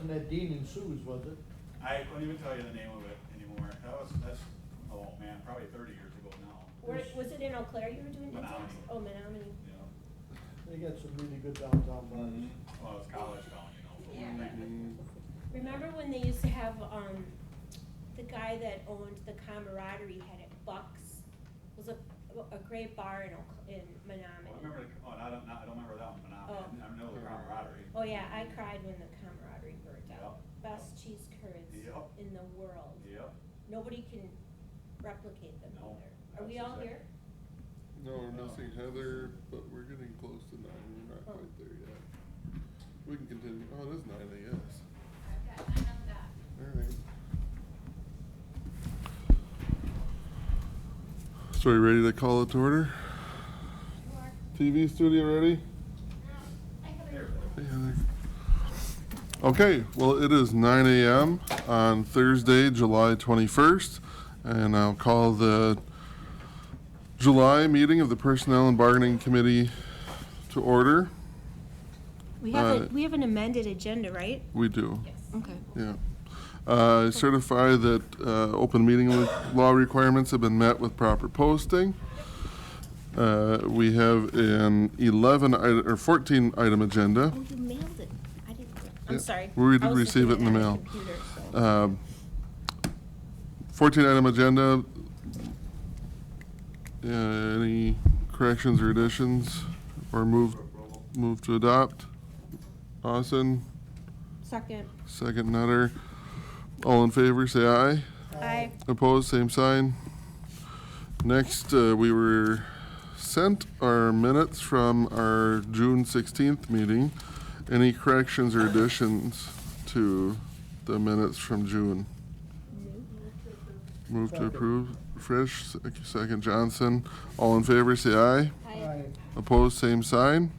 wasn't that Dean and Sue's, was it? I couldn't even tell you the name of it anymore. That's, oh man, probably 30 years ago now. Was it in Eau Claire you were doing it? Menominee. Oh, Menominee. Yeah. They got some really good downtown bars. Well, it's college town, you know. So Yeah. we're thinking- Remember when they used to have, the guy that owned the Camaraderie had it, Bucks, was a great bar in Menominee. Well, I remember, I don't remember that one, but I know the camaraderie. Oh yeah, I cried when the Camaraderie burnt out. Yep. Best cheese curds Yep. in the world. Yep. Nobody can replicate them No, either. Are we that's all here? No, we're missing Heather, but we're getting close to 9. We're not quite there yet. We can continue. Oh, it is 9 a.m. I've got 9 on the dot. All right. So are you ready to call it to order? TV studio ready? Hey, Heather. Okay, well, it is 9 a.m. on Thursday, July 21st, and I'll call the July meeting of the Personnel and Bargaining Committee to order. We have an amended agenda, right? We do. Yes. Okay. Yeah. I certify that open meeting law requirements have been met with proper posting. We have an 14 item agenda. Oh, you mailed it. I didn't. I'm Yeah, sorry. we did I was receive looking it in the at mail. computer, so. 14 item agenda. Any corrections or additions or move to adopt? Austin, second Nutter. All in favor, say aye. Aye. Opposed, same sign. Next, we were sent our minutes from our June 16th meeting. Any corrections or additions to the minutes from June? Move to approve. Frisch, second Johnson. All in favor, say aye. Aye. Opposed, same sign.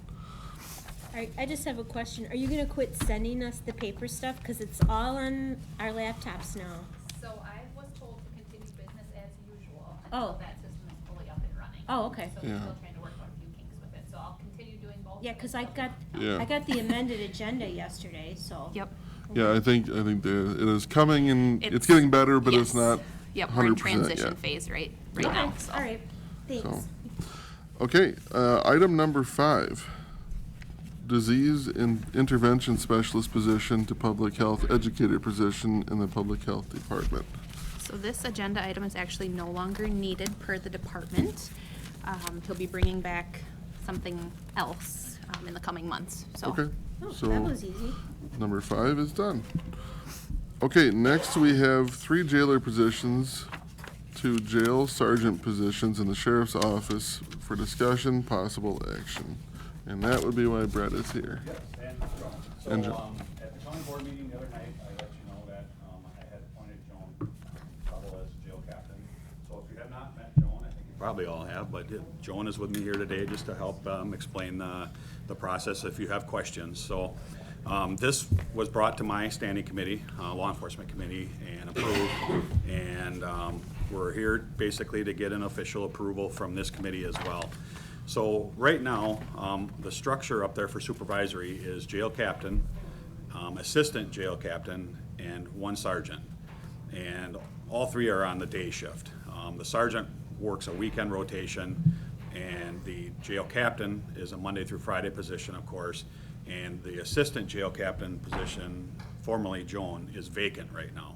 I just have a question. Are you gonna quit sending us the paper stuff? Cause it's all on our laptops now. So I was told to continue business as usual Oh. until that system is fully up and running. Oh, okay. So we're Yeah. still trying to work out a few kinks with it, so I'll continue doing both. Yeah, cause I got, Yeah. I got the amended agenda yesterday, so. Yep. Yeah, I think it is coming and it's It's- getting better, but it's yes. not Yep, we're in 100% transition yet. phase right Okay, now, so. all right, thanks. So, okay, item number 5, disease intervention specialist position to public health educator position in the public health department. So this agenda item is actually no longer needed per the department. He'll be bringing back something else in the coming months, so. Okay, Oh, so that was easy. number 5 is done. Okay, next we have 3 jailer positions, 2 jail sergeant positions in the sheriff's office for discussion, possible action. And that would be why Brett is here. Yes, and Joan. And So, Joan. at the county board meeting the other night, I let you know that, I had appointed Joan Trempealeau as jail captain. So if you have not met Joan, I think you probably all have, but Joan is with me here today just to help, explain the process if you have questions. So, this was brought to my standing committee, law enforcement committee, and approved. And, we're here basically to get an official approval from this committee as well. So right now, the structure up there for supervisory is jail captain, assistant jail captain, and 1 sergeant. And all 3 are on the day shift. The sergeant works a weekend rotation, and the jail captain is a Monday through Friday position, of course. And the assistant jail captain position, formerly Joan, is vacant right now.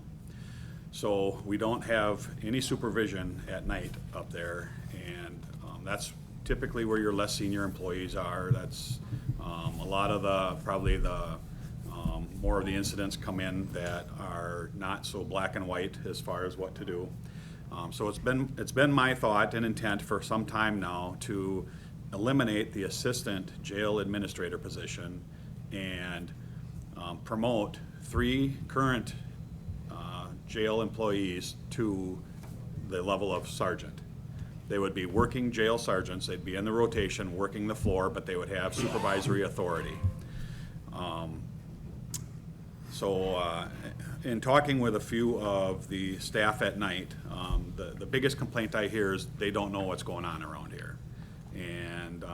So we don't have any supervision at night up there, and that's typically where your less senior employees are. That's a lot of probably the more of the incidents come in that are not so black and white as far as what to do. So it's been my thought and intent for some time now to eliminate the assistant jail administrator position and promote 3 current jail employees to the level of sergeant. They would be working jail sergeants. They'd be in the rotation, working the floor, but they would have supervisory authority. In talking with a few of the staff at night, the biggest complaint I hear is they don't know what's going on around here. And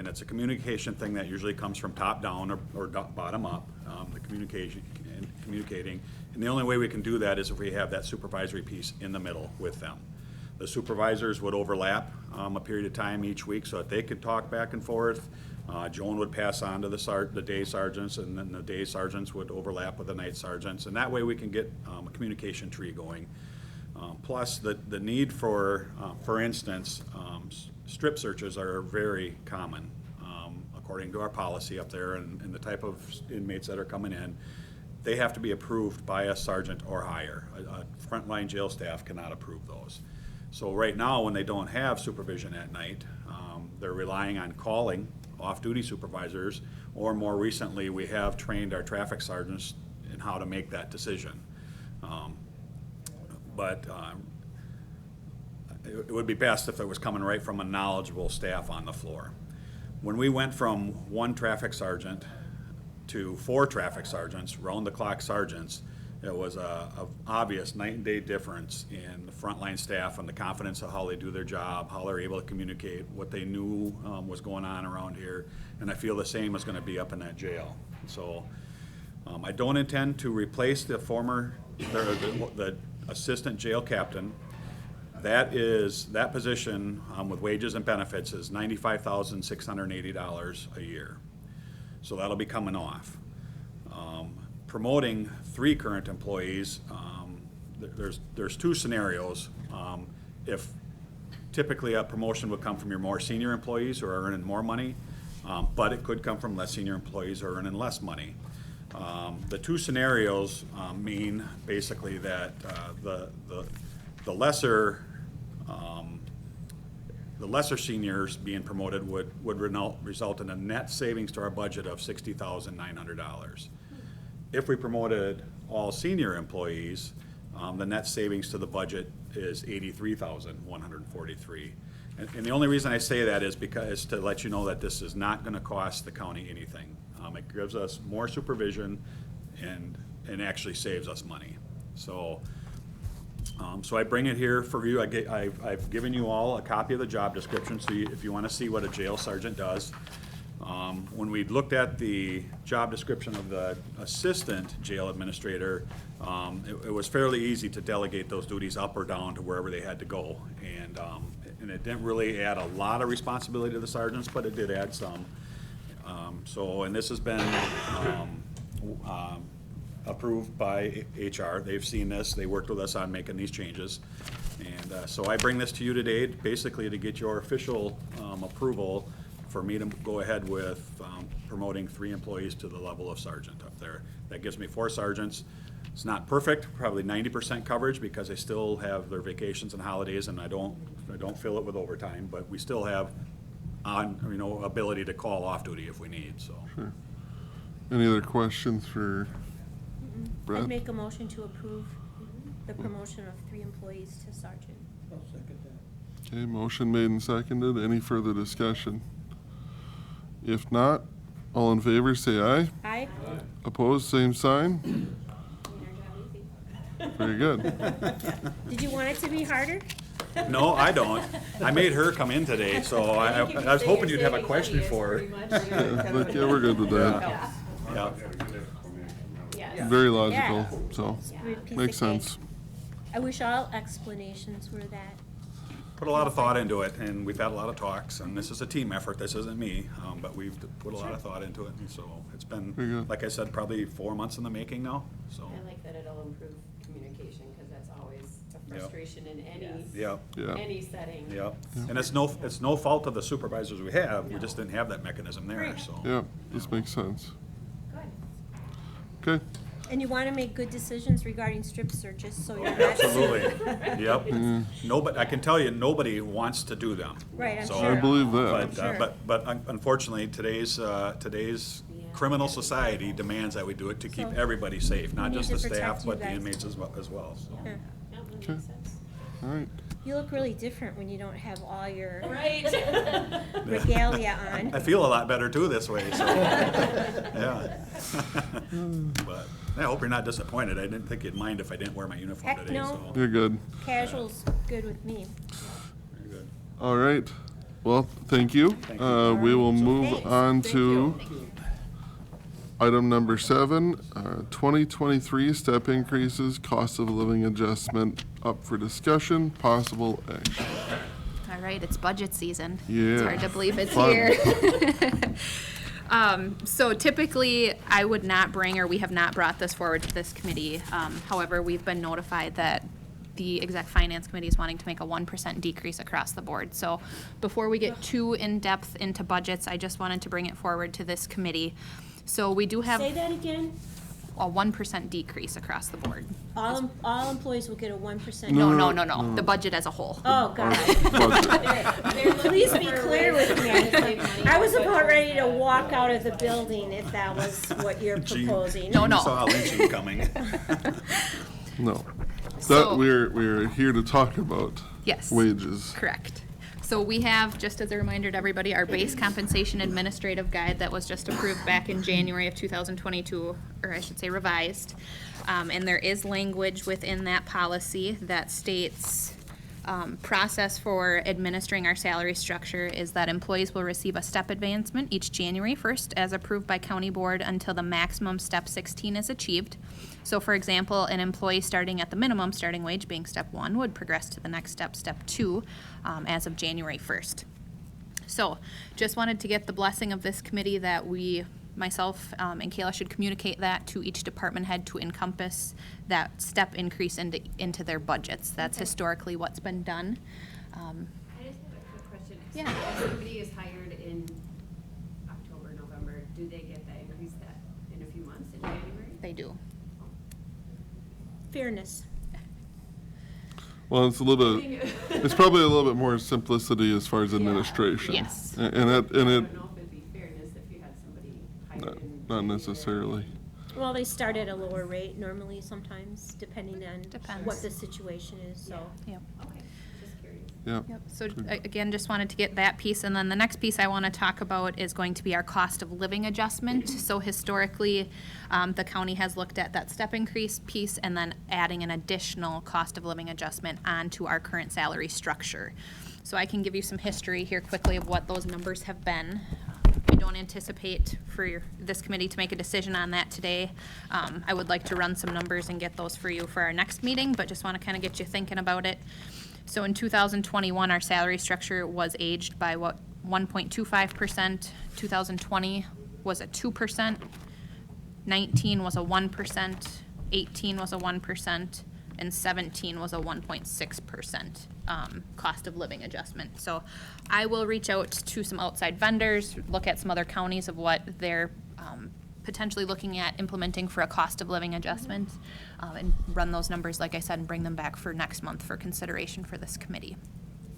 it's a communication thing that usually comes from top down or bottom up, the communication. communicating. And the only way we can do that is if we have that supervisory piece in the middle with them. The supervisors would overlap a period of time each week so that they could talk back and forth. Joan would pass on to the day sergeants, and then the day sergeants would overlap with the night sergeants. And that way we can get a communication tree going. Plus, the need for instance, strip searches are very common. According to our policy up there and the type of inmates that are coming in, they have to be approved by a sergeant or higher. A frontline jail staff cannot approve those. So right now, when they don't have supervision at night, they're relying on calling off-duty supervisors, or more recently, we have trained our traffic sergeants in how to make that decision. But it would be best if it was coming right from a knowledgeable staff on the floor. When we went from 1 traffic sergeant to 4 traffic sergeants, round-the-clock sergeants, it was a obvious night and day difference in the frontline staff and the confidence of how they do their job, how they're able to communicate, what they knew was going on around here, and I feel the same is going to be up in that jail. So I don't intend to replace the assistant jail captain. That position with wages and benefits is $95,680 a year. So that'll be coming off. Promoting 3 current employees, there's 2 scenarios. If typically a promotion would come from your more senior employees who are earning more money, but it could come from less senior employees who are earning less money. The 2 scenarios mean basically that the lesser seniors being promoted would result in a net savings to our budget of $60,900. If we promoted all senior employees, the net savings to the budget is $83,143. And the only reason I say that is because to let you know that this is not going to cost the county anything. It gives us more supervision and actually saves us money. So I bring it here for you. I've given you all a copy of the job description, so if you want to see what a jail sergeant does. When we looked at the job description of the assistant jail administrator, it was fairly easy to delegate those duties up or down to wherever they had to go. And it didn't really add a lot of responsibility to the sergeants, but it did add some. And this has been approved by HR. They've seen this. They worked with us on making these changes. And so I bring this to you today basically to get your official approval for me to go ahead with promoting 3 employees to the level of sergeant up there. That gives me 4 sergeants. It's not perfect, probably 90% coverage because they still have their vacations and holidays, and I don't fill it with overtime, but we still have ability to call off duty if we need, so. Sure. Any other questions for Brett? I'd make a motion to approve the promotion of 3 employees to sergeant. I'll second that. Okay, motion made and seconded. Any further discussion? If not, all in favor say aye. Aye. Opposed, same sign. Very good. Did you want it to be harder? No, I don't. I made her come in today, so I was hoping you'd have a question for her. Yeah, we're good with that. Yeah. Very logical, Yeah. so, Piece of makes cake. sense. I wish all explanations were that. Put a lot of thought into it, and we've had a lot of talks, and this is a team effort. This isn't me, but we've put a lot of thought into it, and so it's Very been, good. like I said, probably 4 months in the making now, so. I like that it'll improve communication, because that's always a Yep. frustration in any, Yep. Yeah. any setting. Yep. And it's no fault of the supervisors we have. We just didn't have that mechanism there, so. Yeah, this makes sense. Good. Okay, And you want to make good decisions regarding strip searches, so you're not. Absolutely. Yep. Nobody, I can tell you, nobody wants to do them. Right, I'm So- sure. I believe But, that. Sure. but unfortunately, today's criminal society demands that we do it to keep So, everybody safe, not we just need the to protect staff, you but the guys. inmates as well, so. Yeah. That would Okay. make sense. All right. You look really different when you don't have all your Right. regalia on. I feel a lot better too this way, so, yeah. But I hope you're not disappointed. I didn't think you'd mind if I didn't wear my uniform Heck today, no. so. You're good. Casual's good with me. Very good. All right. Well, thank you. Thank you. We will move Thanks. on to Item number 7, 2023 step increases, cost of living adjustment up for discussion, possible action. All right, it's budget season. Yeah. It's hard to believe it's Fun. here. So typically, I would not bring, or we have not brought this forward to this committee. However, we've been notified that the Exec Finance Committee is wanting to make a 1% decrease across the board. So before we get too in-depth into budgets, I just wanted to bring it forward to this committee. So we do have Say that again? a 1% decrease across the board. All employees will get a 1%? No, the budget as a whole. Oh, God. Budget. Please be clear with me. I was about ready to walk out of the building if that was what you're proposing. No. You saw lynching coming. No. So- That we're here to talk about Yes. wages. Correct. So we have, just as a reminder to everybody, our base compensation administrative guide that was just approved back in January of 2022, or I should say revised. And there is language within that policy that states, process for administering our salary structure is that employees will receive a step advancement each January 1st as approved by county board until the maximum step 16 is achieved. So for example, an employee starting at the minimum starting wage being step 1 would progress to the next step, step 2, as of January 1st. So just wanted to get the blessing of this committee that we, myself and Kayla, should communicate that to each department head to encompass that step increase into their budgets. That's historically what's been done. I just have a quick question. Yeah. If somebody is hired in October, November, do they get that increase that in a few months in January? They do. Fairness. Well, it's a little bit, it's probably a little bit more simplicity as far as administration. Yes. And it, I don't know if it'd be fairness if you had somebody hired in. not January. necessarily. Well, they start at a lower rate normally sometimes, depending on Depends. what the situation is, so. Yep. Okay, just curious. Yeah. Yep, so again, just wanted to get that piece, and then the next piece I want to talk about is going to be our cost of living adjustment. So historically, the county has looked at that step increase piece and then adding an additional cost of living adjustment onto our current salary structure. So I can give you some history here quickly of what those numbers have been. I don't anticipate for this committee to make a decision on that today. I would like to run some numbers and get those for you for our next meeting, but just want to kind of get you thinking about it. So in 2021, our salary structure was aged by 1.25%. 2020 was a 2%. 19 was a 1%. 18 was a 1%. And 17 was a 1.6% cost of living adjustment. So I will reach out to some outside vendors, look at some other counties of what they're potentially looking at implementing for a cost of living adjustment, and run those numbers, like I said, and bring them back for next month for consideration for this committee.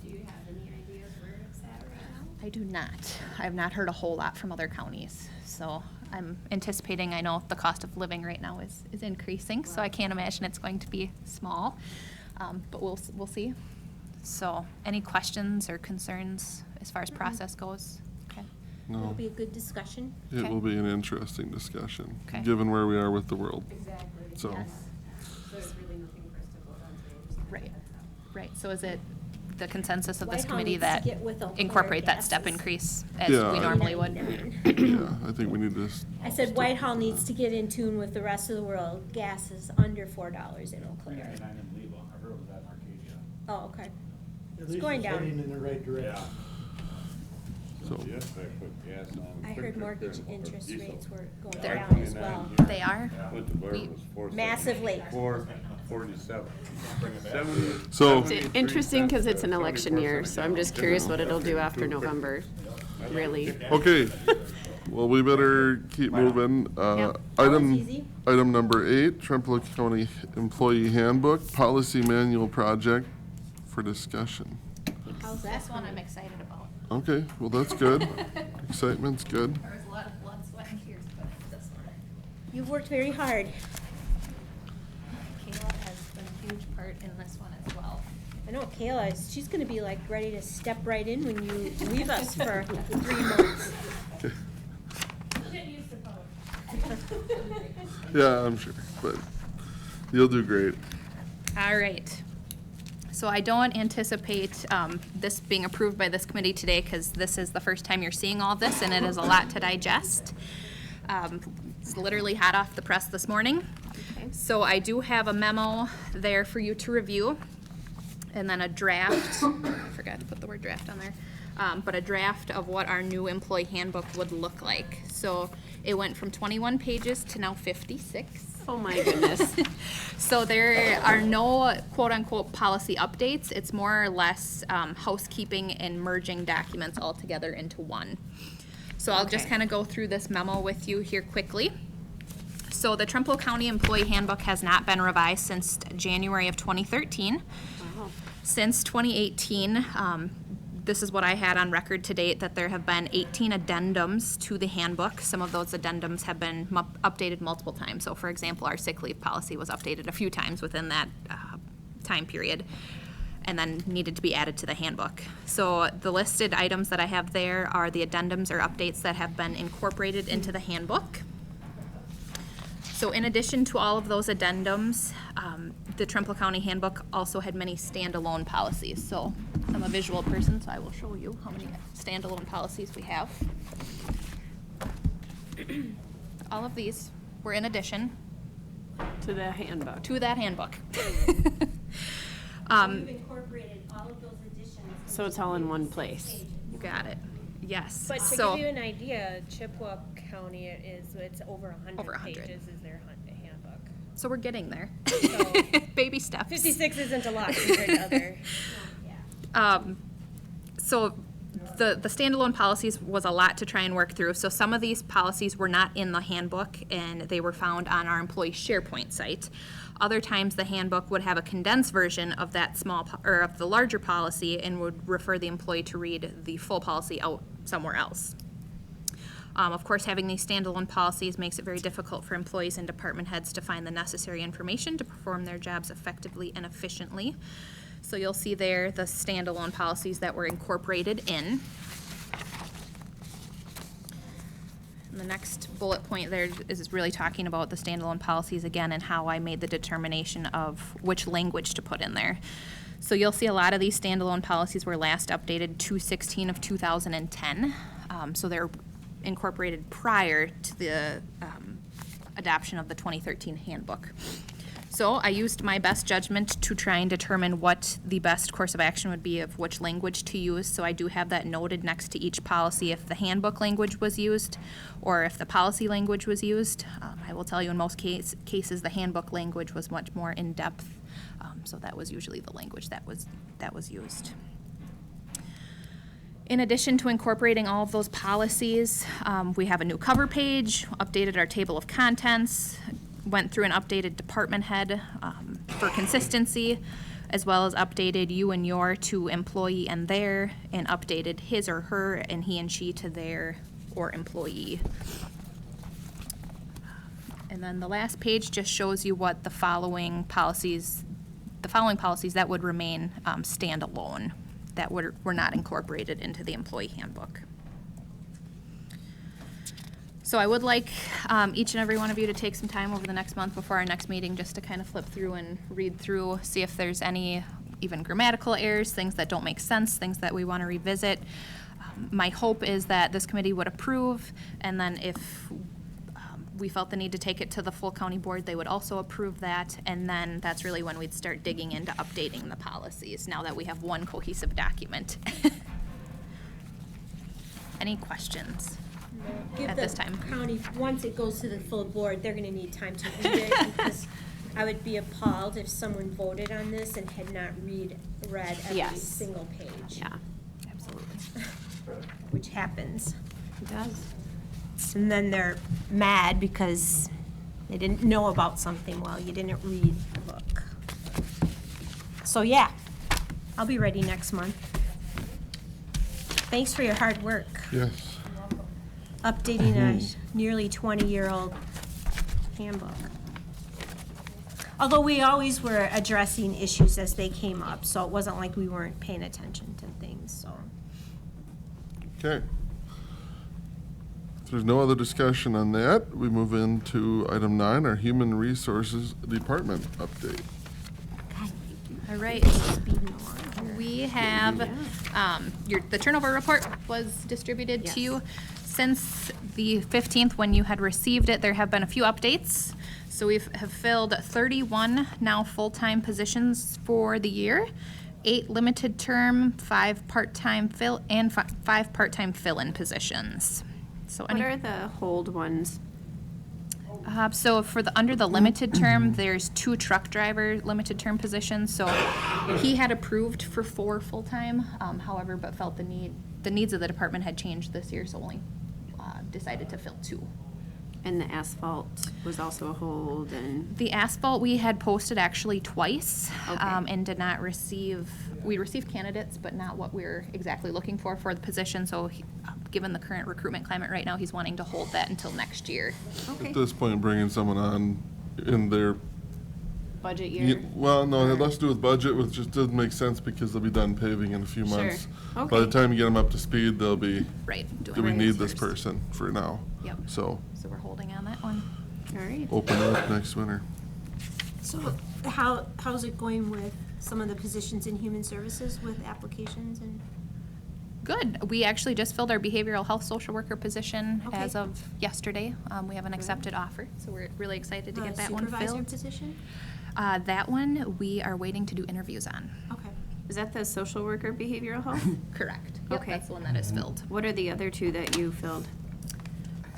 Do you have any ideas where it's at right now? I do not. I have not heard a whole lot from other counties, so I'm anticipating, I know the cost of living right now is increasing, so I can't imagine it's going to be small, but we'll see. So, any questions or concerns as far as process goes? Okay. It'll No, be a good discussion. it Okay. will be an interesting discussion, Okay. given where we are with the world. Exactly. So- Yes. So there's really nothing for us to vote on today, just kind of Right. heads up. Right, so is it the consensus of this Whitehall committee needs to that get with Ohio incorporate that step gases. increase as Yeah, we I- normally would? Yeah, I think we need to. I said Whitehall needs to get in tune with the rest of the world. Gas is under $4 in Eau Claire. $3.99 in Leva. I heard it was at Arcadia. Oh, okay. At least going it's down. heading in the right direction. So, I heard mortgage interest rates were going They're- down as well. They are? What the bar We- was for. Massively. 447. So, It's interesting because it's an election year, so I'm just curious what it'll do after November, really. okay, well, we better keep moving. Yep. That was easy. Item number 8, Trempealeau County Employee Handbook, Policy Manual Project for discussion. How's that? This one I'm excited about. Okay, well, that's good. Excitement's good. There was a lot of blood, sweat, and tears put into this one. You've worked very hard. Kayla has been a huge part in this one as well. I know Kayla, she's gonna be like ready to step right in when you leave us for 3 months. Yeah, I'm sure, but you'll do great. All right. So I don't anticipate this being approved by this committee today because this is the first time you're seeing all this and it is a lot to digest. It's literally hot off the press this morning. Okay. So I do have a memo there for you to review, and then a draft, I forgot to put the word draft on there, but a draft of what our new employee handbook would look like. So it went from 21 pages to now 56. Oh my goodness. So there are no quote-unquote policy updates. It's more or less housekeeping and merging documents all together into one. So I'll just Okay. kind of go through this memo with you here quickly. So the Trempealeau County Employee Handbook has not been revised since January of 2013. Wow. Since 2018, this is what I had on record to date, that there have been 18 addendums to the handbook. Some of those addendums have been updated multiple times. So for example, our sick leave policy was updated a few times within that time period, and then needed to be added to the handbook. So the listed items that I have there are the addendums or updates that have been incorporated into the handbook. So in addition to all of those addendums, the Trempealeau County Handbook also had many standalone policies. So I'm a visual person, so I will show you how many standalone policies we have. All of these were in addition To the handbook. to that handbook. You've incorporated all of those additions. So it's all in one place. pages. You got it. Yes. But to So- give you an idea, Chippewa County it's over 100 Over 100. pages is their handbook. So we're getting there. So- Baby steps. 56 isn't a lot compared to other. So the standalone policies was a lot to try and work through. So some of these policies were not in the handbook, and they were found on our employee SharePoint site. Other times, the handbook would have a condensed version of that or of the larger policy, and would refer the employee to read the full policy out somewhere else. Of course, having these standalone policies makes it very difficult for employees and department heads to find the necessary information to perform their jobs effectively and efficiently. So you'll see there the standalone policies that were incorporated in. And the next bullet point there is really talking about the standalone policies again and how I made the determination of which language to put in there. So you'll see a lot of these standalone policies were last updated 2/16 of 2010. So they're incorporated prior to the adoption of the 2013 handbook. So I used my best judgment to try and determine what the best course of action would be of which language to use. So I do have that noted next to each policy if the handbook language was used or if the policy language was used. I will tell you in most cases the handbook language was much more in-depth. So that was usually the language that was used. In addition to incorporating all of those policies, we have a new cover page, updated our table of contents, went through an updated department head for consistency, as well as updated you and your to employee and their, and updated his or her and he and she to their or employee. And then the last page just shows you what the following policies that would remain standalone, that were not incorporated into the employee handbook. So I would like each and every one of you to take some time over the next month before our next meeting just to kind of flip through and read through, see if there's any even grammatical errors, things that don't make sense, things that we want to revisit. My hope is that this committee would approve, and then if we felt the need to take it to the full county board, they would also approve that, and then that's really when we'd start digging into updating the policies, now that we have one cohesive document. Any questions? Give At the this time. county, once it goes to the full board, they're gonna need time to read it, because I would be appalled if someone voted on this and had not read every Yes. single page. Yeah, Absolutely. Which happens. it does. And then they're mad because they didn't know about something, well, you didn't read the book. So, yeah, I'll be ready next month. Thanks for your hard work, Yes. updating a nearly 20-year-old handbook. Although we always were addressing issues as they came up, so it wasn't like we weren't paying attention to things, so. Okay. If there's no other discussion on that, we move into item 9, our Human Resources Department update. All right. Speeding along here. We have, the turnover report was distributed to you. Since the 15th, when you had received it, there have been a few updates. So we have filled 31 now full-time positions for the year, 8 limited term, 5 part-time fill, and 5 part-time fill-in positions. So What are the hold ones? So for the, under the limited term, there's 2 truck driver limited term positions. So he had approved for 4 full-time, however, but felt the needs of the department had changed this year, so only decided to fill 2. And the asphalt was also a hold, and The asphalt we had posted actually twice, Okay. and did not receive, we received candidates, but not what we're exactly looking for the position. So given the current recruitment climate right now, he's wanting to hold that until next year. okay, At this point, bringing someone on in their, budget year. well, no, it had Or- less to do with budget, which just doesn't make sense because they'll be done paving in a few Sure. months. By Okay. the time you get them up to speed, they'll be, Right. do doing we this need this first. person for now? Yep. So, So we're holding on that one. All right. open it up next winter. So how's it going with some of the positions in human services with applications and? Good. We actually just filled our behavioral health social worker position Okay. as of yesterday. We have an accepted offer, so we're really excited to get that one Supervisor filled. position? That one, we are waiting to do interviews on. Okay. Is that the social worker behavioral health? Correct. Yep, Okay. that's the one that is filled. What are the other 2 that you filled?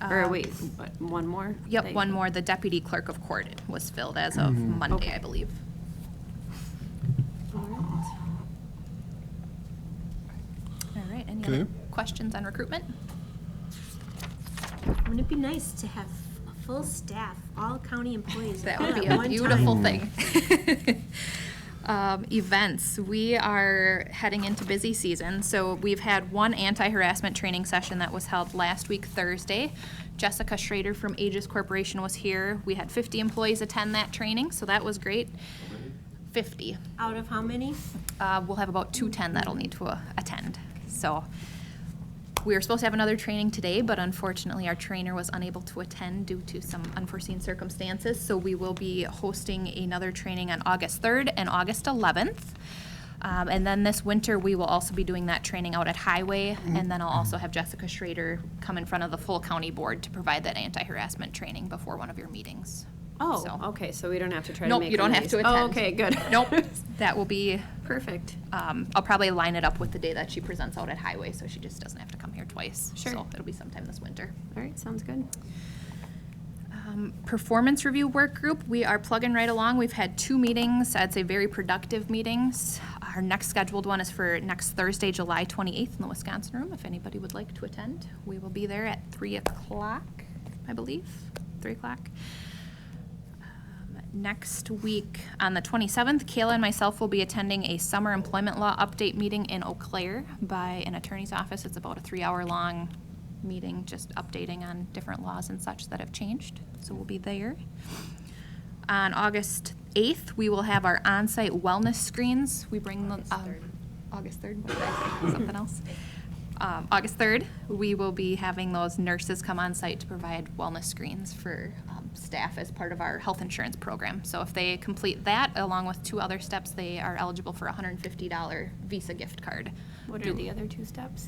Or Uh, wait, what, one more? Yep, that- one more. The deputy clerk of court was filled as of Monday, Okay. I believe. All right. All right, any Okay. other questions on recruitment? Wouldn't it be nice to have a full staff, all county employees? That all would be at a one beautiful time? thing. Events, we are heading into busy season, so we've had one anti-harassment training session that was held last week, Thursday. Jessica Schrader from Aegis Corporation was here. We had 50 employees attend that training, so that was great. 50. Out of how many? We'll have about 210 that'll need to attend. So we were supposed to have another training today, but unfortunately our trainer was unable to attend due to some unforeseen circumstances. So we will be hosting another training on August 3rd and August 11th. And then this winter, we will also be doing that training out at Highway. And then I'll also have Jessica Schrader come in front of the full county board to provide that anti-harassment training before one of your meetings. Oh, So- okay, so we don't have to try to Nope, make you them don't have nice. to attend. Oh, okay, good. Nope, that will be, Perfect. I'll probably line it up with the day that she presents out at Highway, so she just doesn't have to come here twice. Sure. So it'll be sometime this winter. All right, sounds good. Performance review work group, we are plugging right along. We've had 2 meetings, I'd say very productive meetings. Our next scheduled one is for next Thursday, July 28th in the Wisconsin room. If anybody would like to attend, we will be there at 3 o'clock, I believe, 3 o'clock. Next week, on the 27th, Kayla and myself will be attending a summer employment law update meeting in Eau Claire by an attorney's office. It's about a 3-hour-long meeting, just updating on different laws and such that have changed. So we'll be there. On August 8th, we will have our on-site wellness screens. We bring them, August 3rd, what did I say? Something else? August 3rd, we will be having those nurses come on site to provide wellness screens for staff as part of our health insurance program. So if they complete that, along with 2 other steps, they are eligible for a $150 Visa gift card. What are the other 2 steps?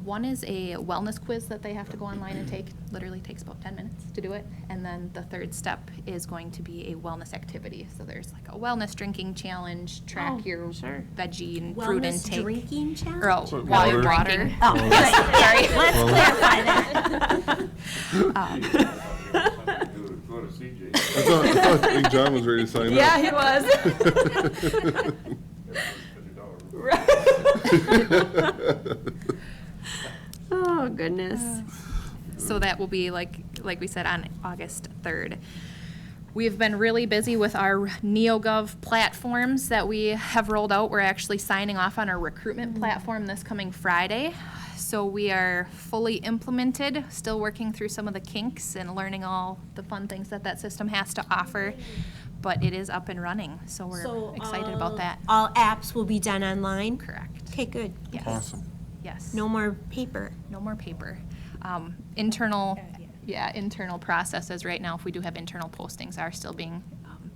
One is a wellness quiz that they have to go online and take. Literally takes about 10 minutes to do it. And then the 3rd step is going to be a wellness activity. So there's like a wellness drinking challenge, track Oh, your sure. veggie and fruit Wellness intake. drinking challenge? Or, So while you're water. drinking. Oh, right, sorry, let's clarify that. Go to CJ. I thought Big John was ready to sign up. Yeah, he was. Oh, goodness. So that will be like we said, on August 3rd. We've been really busy with our NeoGov platforms that we have rolled out. We're actually signing off on our recruitment platform this coming Friday. So we are fully implemented, still working through some of the kinks and learning all the fun things that system has to offer. But it is up and running, so we're So excited about that. All apps will be done online? Correct. Okay, good. Yes. Awesome. Yes. No more paper. No more paper. Internal processes right now, if we do have internal postings, are still being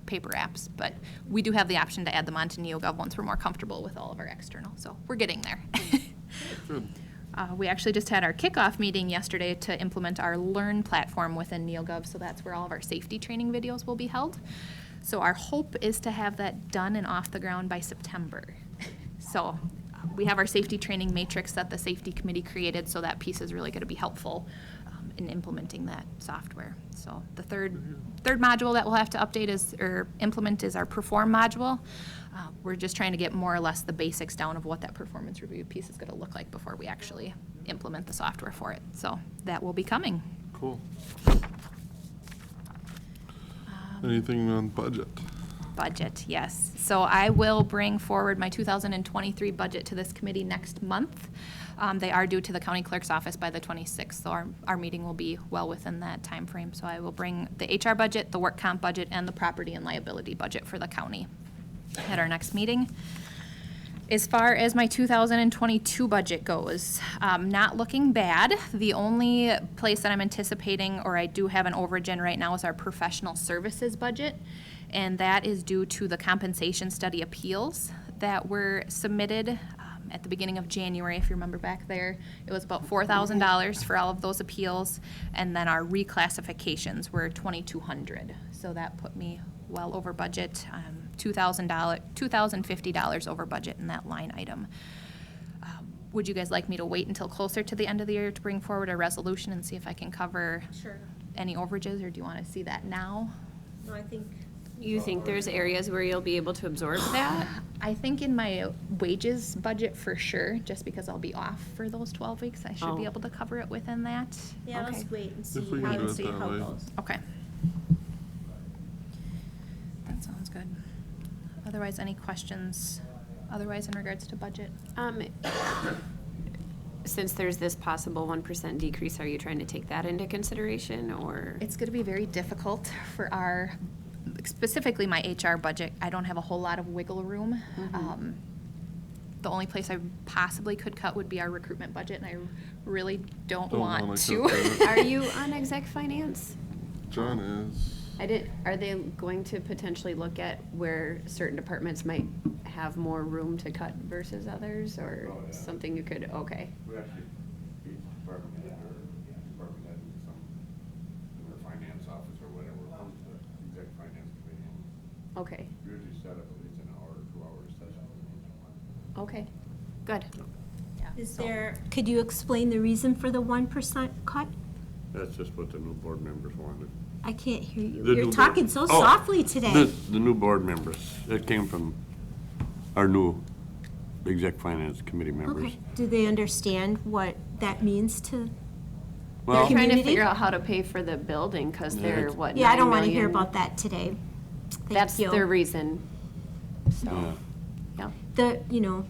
paper apps, but we do have the option to add them onto NeoGov once we're more comfortable with all of our external, so we're getting there. Good. We actually just had our kickoff meeting yesterday to implement our Learn platform within NeoGov, so that's where all of our safety training videos will be held. So our hope is to have that done and off the ground by September. So we have our safety training matrix that the safety committee created, so that piece is really going to be helpful in implementing that software. So the third module that we'll have to update or implement is our perform module. We're just trying to get more or less the basics down of what that performance review piece is going to look like before we actually implement the software for it. So that will be coming. Cool. Anything on budget? Budget, yes. So I will bring forward my 2023 budget to this committee next month. They are due to the county clerk's office by the 26th, so our meeting will be well within that time frame. So I will bring the HR budget, the work comp budget, and the property and liability budget for the county at our next meeting. As far as my 2022 budget goes, not looking bad. The only place that I'm anticipating, or I do have an overage in right now, is our professional services budget. And that is due to the compensation study appeals that were submitted at the beginning of January, if you remember back there. It was about $4,000 for all of those appeals, and then our reclassifications were $2,200. So that put me well over budget, $2,050 over budget in that line item. Would you guys like me to wait until closer to the end of the year to bring forward a resolution and see if I can cover Sure. any overages, or do you want to see that now? No, I think, You think there's areas where you'll be able to absorb that? I think in my wages budget for sure, just because I'll be off for those 12 weeks, I should be Oh. able to cover it within that. yeah, let's Okay. wait and see If we can how do it it that way. goes. Okay. That sounds good. Otherwise, any questions, otherwise in regards to budget? Since there's this possible 1% decrease, are you trying to take that into consideration, or? It's going to be very difficult for specifically my HR budget. I don't have a whole lot of wiggle room. The only place I possibly could cut would be our recruitment budget, and I really don't want wanna to. cut that. Are you on exec finance? John is. Are they going to potentially look at where certain departments might have more room to cut versus others, or Oh, yeah. something you could, okay. We actually, each department head in some, in their finance office or whatever, comes to the exec finance committee. And Okay, usually set up at least an hour or 2 hour session in each one. okay, good. Yeah, Is so- there, could you explain the reason for the 1% cut? That's just what the new board members wanted. I can't hear you. The You're new talking board- so Oh, softly today. The new board members, it came from our new exec finance committee members. Okay. Do they understand what that means to? Well, They're trying to Community? figure out how to pay for the building, cause they're, Yeah. what, Yeah, I don't 9 want to hear million? about that today. Thank That's you. their reason, so, yeah. yeah.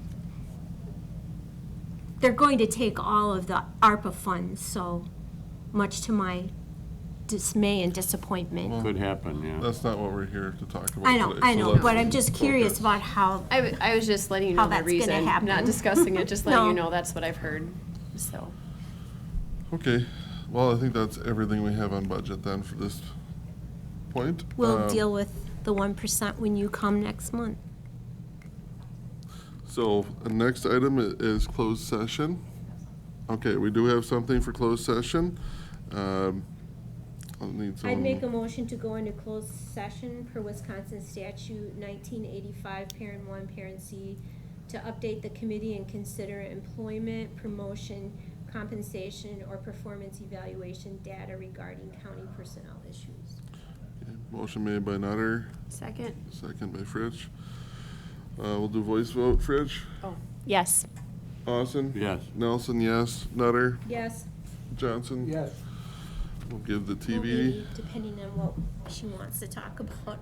They're going to take all of the ARPA funds, so much to my dismay and disappointment. Could happen, yeah. That's not what we're here to talk about I know, today, I so know, let's but I'm just curious focus. about how, I was just letting you How know the that's gonna reason, happen. not discussing it, just letting No. you know that's what I've heard, so. Okay, well, I think that's everything we have on budget then for this point. we'll deal with the 1% when you come next month. So, the next item is closed session. Okay, we do have something for closed session. I'll need I'd someone. make a motion to go into closed session per Wisconsin statute 1985, parent 1, parent C, to update the committee and consider employment, promotion, compensation, or performance evaluation data regarding county personnel issues. Okay, motion made by Nutter, Second? second by Fritsch. We'll do voice vote. Fritsch? Oh. Yes. Austin? Yes. Nelson, yes. Nutter? Yes. Johnson? Yes. We'll give the Well, TV. maybe, depending on what she wants to talk about.